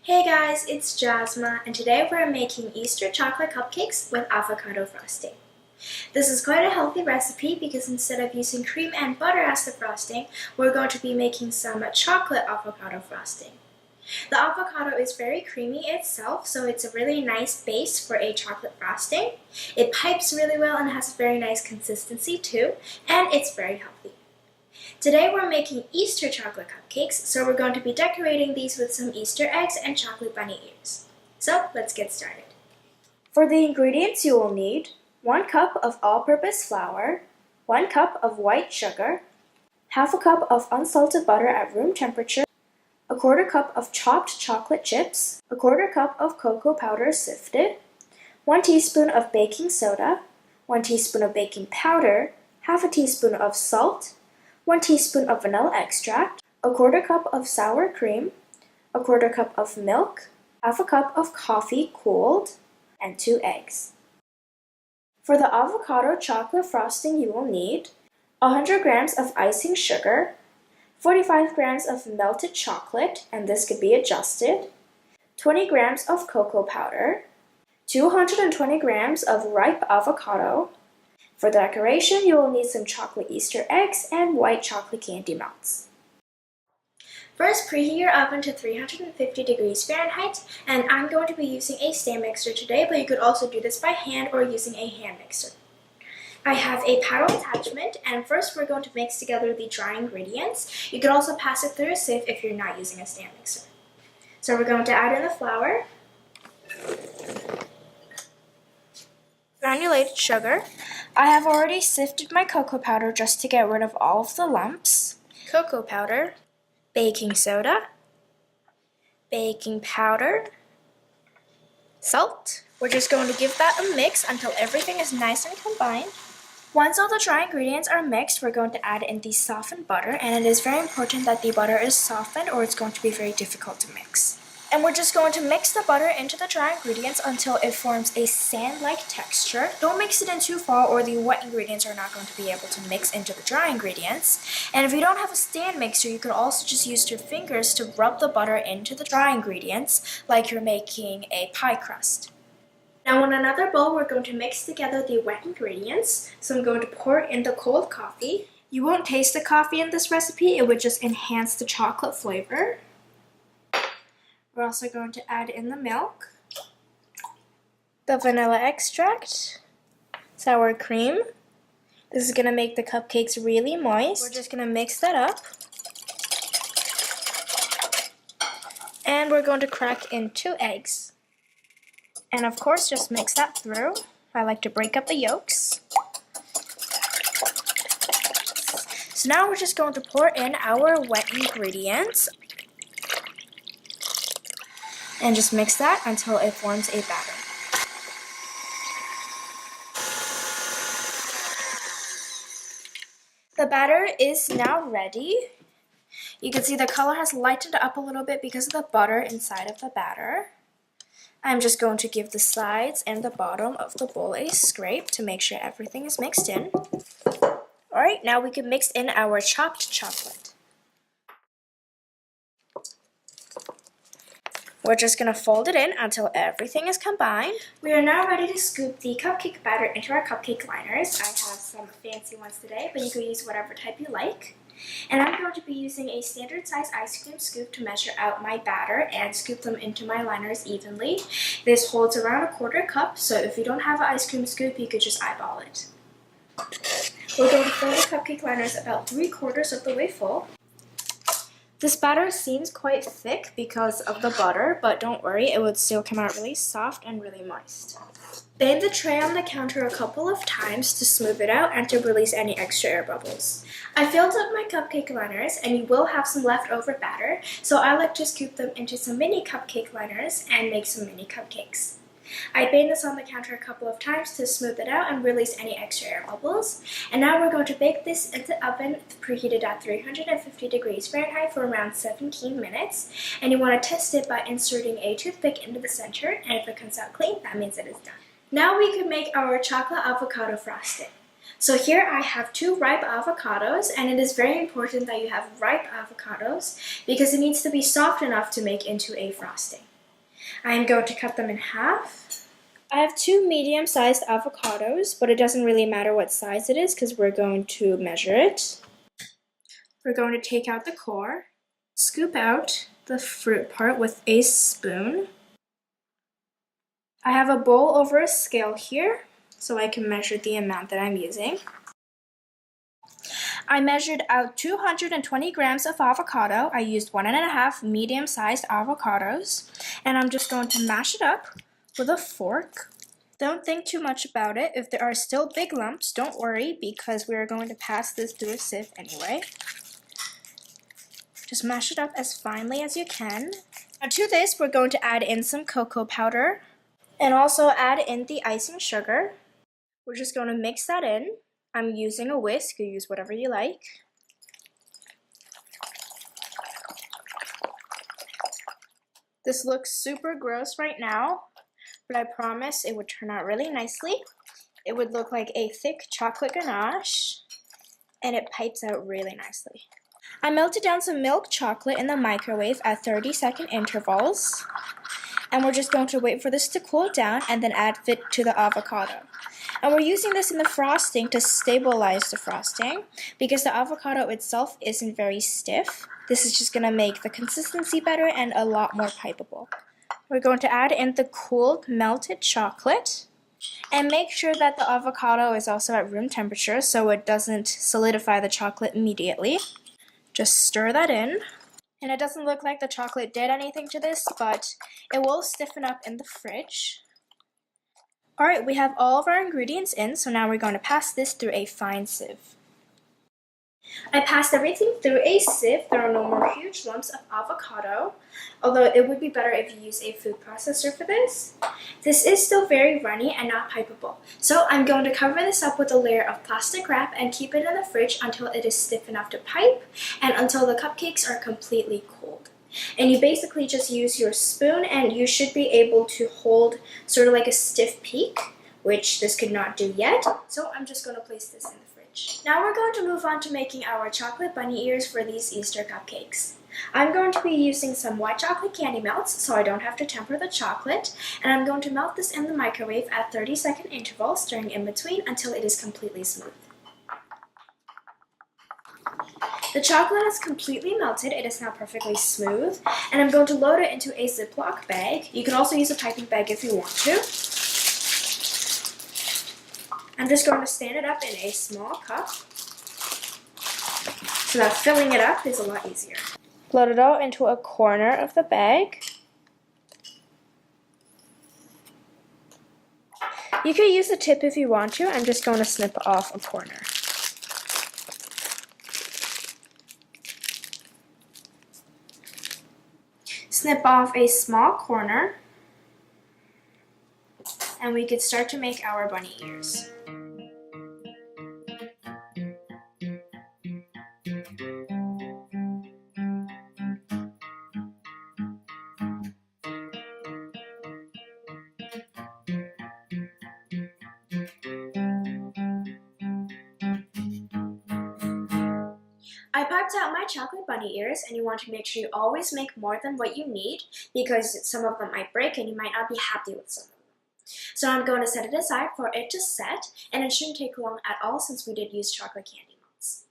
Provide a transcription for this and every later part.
Hey guys, it's Jasma, and today we're making Easter chocolate cupcakes with avocado frosting. This is quite a healthy recipe because instead of using cream and butter as the frosting, we're going to be making some chocolate avocado frosting. The avocado is very creamy itself, so it's a really nice base for a chocolate frosting. It pipes really well and has a very nice consistency too, and it's very healthy. Today we're making Easter chocolate cupcakes, so we're going to be decorating these with some Easter eggs and chocolate bunny ears. So let's get started. For the ingredients you will need 1 cup of all-purpose flour, 1 cup of white sugar, half a cup of unsalted butter at room temperature, a 1/4 cup of chopped chocolate chips, a 1/4 cup of cocoa powder sifted, 1 teaspoon of baking soda, 1 teaspoon of baking powder, half a teaspoon of salt, 1 teaspoon of vanilla extract, a 1/4 cup of sour cream, a 1/4 cup of milk, half a cup of coffee cooled, and 2 eggs. For the avocado chocolate frosting you will need 100 grams of icing sugar, 45 grams of melted chocolate, and this could be adjusted, 20 grams of cocoa powder, 220 grams of ripe avocado. For decoration, you will need some chocolate Easter eggs and white chocolate candy melts. First, preheat your oven to 350 degrees Fahrenheit, and I'm going to be using a stand mixer today, but you could also do this by hand or using a hand mixer. I have a paddle attachment, and first we're going to mix together the dry ingredients. You could also pass it through a sieve if you're not using a stand mixer. So we're going to add in the flour, granulated sugar. I have already sifted my cocoa powder just to get rid of all of the lumps. Cocoa powder, baking soda, baking powder, salt. We're just going to give that a mix until everything is nice and combined. Once all the dry ingredients are mixed, we're going to add in the softened butter, and it is very important that the butter is softened or it's going to be very difficult to mix. And we're just going to mix the butter into the dry ingredients until it forms a sand-like texture. Don't mix it in too far or the wet ingredients are not going to be able to mix into the dry ingredients. And if you don't have a stand mixer, you could also just use your fingers to rub the butter into the dry ingredients like you're making a pie crust. Now in another bowl, we're going to mix together the wet ingredients. So I'm going to pour in the cold coffee. You won't taste the coffee in this recipe, it would just enhance the chocolate flavor. We're also going to add in the milk, the vanilla extract, sour cream. This is going to make the cupcakes really moist. We're just going to mix that up. And we're going to crack in 2 eggs. And of course, just mix that through. I like to break up the yolks. So now we're just going to pour in our wet ingredients. And just mix that until it forms a batter. The batter is now ready. You can see the color has lightened up a little bit because of the butter inside of the batter. I'm just going to give the sides and the bottom of the bowl a scrape to make sure everything is mixed in. Alright, now we can mix in our chopped chocolate. We're just going to fold it in until everything is combined. We are now ready to scoop the cupcake batter into our cupcake liners. I have some fancy ones today, but you can use whatever type you like. And I'm going to be using a standard size ice cream scoop to measure out my batter and scoop them into my liners evenly. This holds around a 1/4 cup, so if you don't have an ice cream scoop, you could just eyeball it. We're going to fill the cupcake liners about 3/4 of the way full. This batter seems quite thick because of the butter, but don't worry, it would still come out really soft and really moist. Bang the tray on the counter a couple of times to smooth it out and to release any extra air bubbles. I filled up my cupcake liners, and you will have some leftover batter, so I like to scoop them into some mini cupcake liners and make some mini cupcakes. I banged this on the counter a couple of times to smooth it out and release any extra air bubbles. And now we're going to bake this in the oven preheated at 350 degrees Fahrenheit for around 17 minutes. And you want to test it by inserting a toothpick into the center, and if it comes out clean, that means it is done. Now we can make our chocolate avocado frosting. So here I have 2 ripe avocados, and it is very important that you have ripe avocados because it needs to be soft enough to make into a frosting. I'm going to cut them in half. I have 2 medium-sized avocados, but it doesn't really matter what size it is because we're going to measure it. We're going to take out the core, scoop out the fruit part with a spoon. I have a bowl over a scale here, so I can measure the amount that I'm using. I measured out 220 grams of avocado. I used 1.5 medium-sized avocados, and I'm just going to mash it up with a fork. Don't think too much about it. If there are still big lumps, don't worry because we are going to pass this through a sieve anyway. Just mash it up as finely as you can. Now to this, we're going to add in some cocoa powder and also add in the icing sugar. We're just going to mix that in. I'm using a whisk. You use whatever you like. This looks super gross right now, but I promise it would turn out really nicely. It would look like a thick chocolate ganache, and it pipes out really nicely. I melted down some milk chocolate in the microwave at 30-second intervals, and we're just going to wait for this to cool down and then add it to the avocado. And we're using this in the frosting to stabilize the frosting because the avocado itself isn't very stiff. This is just going to make the consistency better and a lot more pipeable. We're going to add in the cooled melted chocolate and make sure that the avocado is also at room temperature so it doesn't solidify the chocolate immediately. Just stir that in. And it doesn't look like the chocolate did anything to this, but it will stiffen up in the fridge. Alright, we have all of our ingredients in, so now we're going to pass this through a fine sieve. I passed everything through a sieve. There are no more huge lumps of avocado, although it would be better if you use a food processor for this. This is still very runny and not pipeable, so I'm going to cover this up with a layer of plastic wrap and keep it in the fridge until it is stiff enough to pipe and until the cupcakes are completely cold. And you basically just use your spoon and you should be able to hold sort of like a stiff peak, which this could not do yet, so I'm just going to place this in the fridge. Now we're going to move on to making our chocolate bunny ears for these Easter cupcakes. I'm going to be using some white chocolate candy melts so I don't have to temper the chocolate, and I'm going to melt this in the microwave at 30-second intervals, stirring in between until it is completely smooth. The chocolate has completely melted. It is now perfectly smooth, and I'm going to load it into a ziploc bag. You can also use a piping bag if you want to. I'm just going to stand it up in a small cup so that filling it up is a lot easier. Load it all into a corner of the bag. You can use the tip if you want to. I'm just going to snip off a corner. Snip off a small corner, and we could start to make our bunny ears. I popped out my chocolate bunny ears, and you want to make sure you always make more than what you need because some of them might break and you might not be happy with some of them. So I'm going to set it aside for it to set, and it shouldn't take long at all since we did use chocolate candy melts.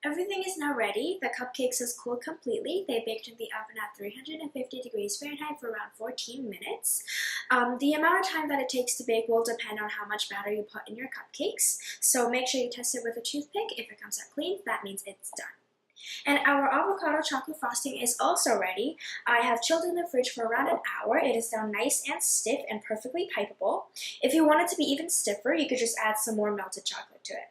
Everything is now ready. The cupcakes has cooled completely. They baked in the oven at 350 degrees Fahrenheit for around 14 minutes. The amount of time that it takes to bake will depend on how much batter you put in your cupcakes. So make sure you test it with a toothpick. If it comes out clean, that means it's done. And our avocado chocolate frosting is also ready. I have chilled in the fridge for around an hour. It is now nice and stiff and perfectly pipeable. If you want it to be even stiffer, you could just add some more melted chocolate to it.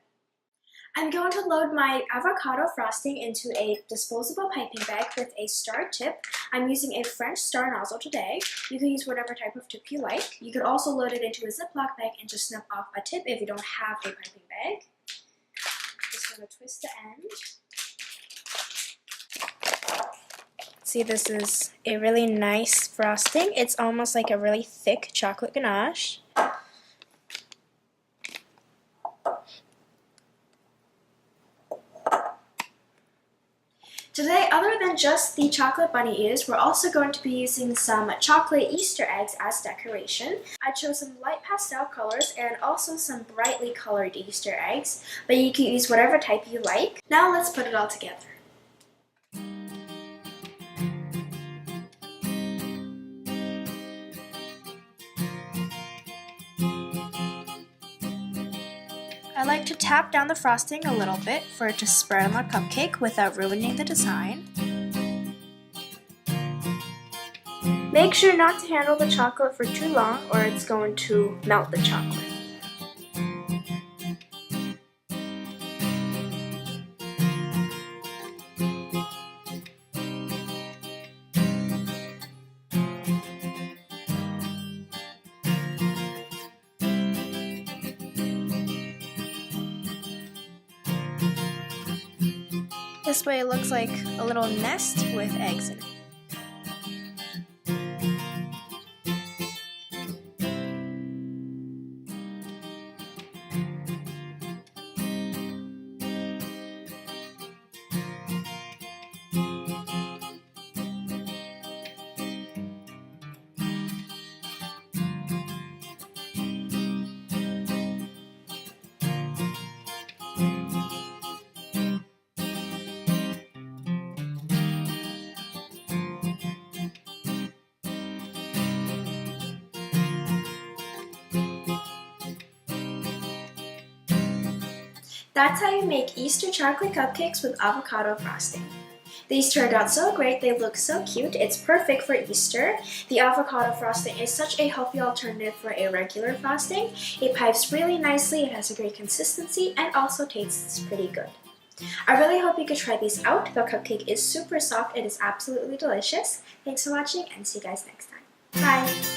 I'm going to load my avocado frosting into a disposable piping bag with a star tip. I'm using a French star nozzle today. You can use whatever type of tip you like. You could also load it into a Ziploc bag and just snip off a tip if you don't have a piping bag. Just going to twist the end. See, this is a really nice frosting. It's almost like a really thick chocolate ganache. Today, other than just the chocolate bunny ears, we're also going to be using some chocolate Easter eggs as decoration. I chose some light pastel colors and also some brightly colored Easter eggs, but you can use whatever type you like. Now let's put it all together. I like to tap down the frosting a little bit for it to spread on my cupcake without ruining the design. Make sure not to handle the chocolate for too long or it's going to melt the chocolate. This way it looks like a little nest with eggs in it. That's how you make Easter chocolate cupcakes with avocado frosting. These turned out so great, they look so cute, it's perfect for Easter. The avocado frosting is such a healthy alternative for a regular frosting. It pipes really nicely, it has a great consistency, and also tastes pretty good. I really hope you could try these out. The cupcake is super soft, it is absolutely delicious. Thanks for watching and see you guys next time. Bye!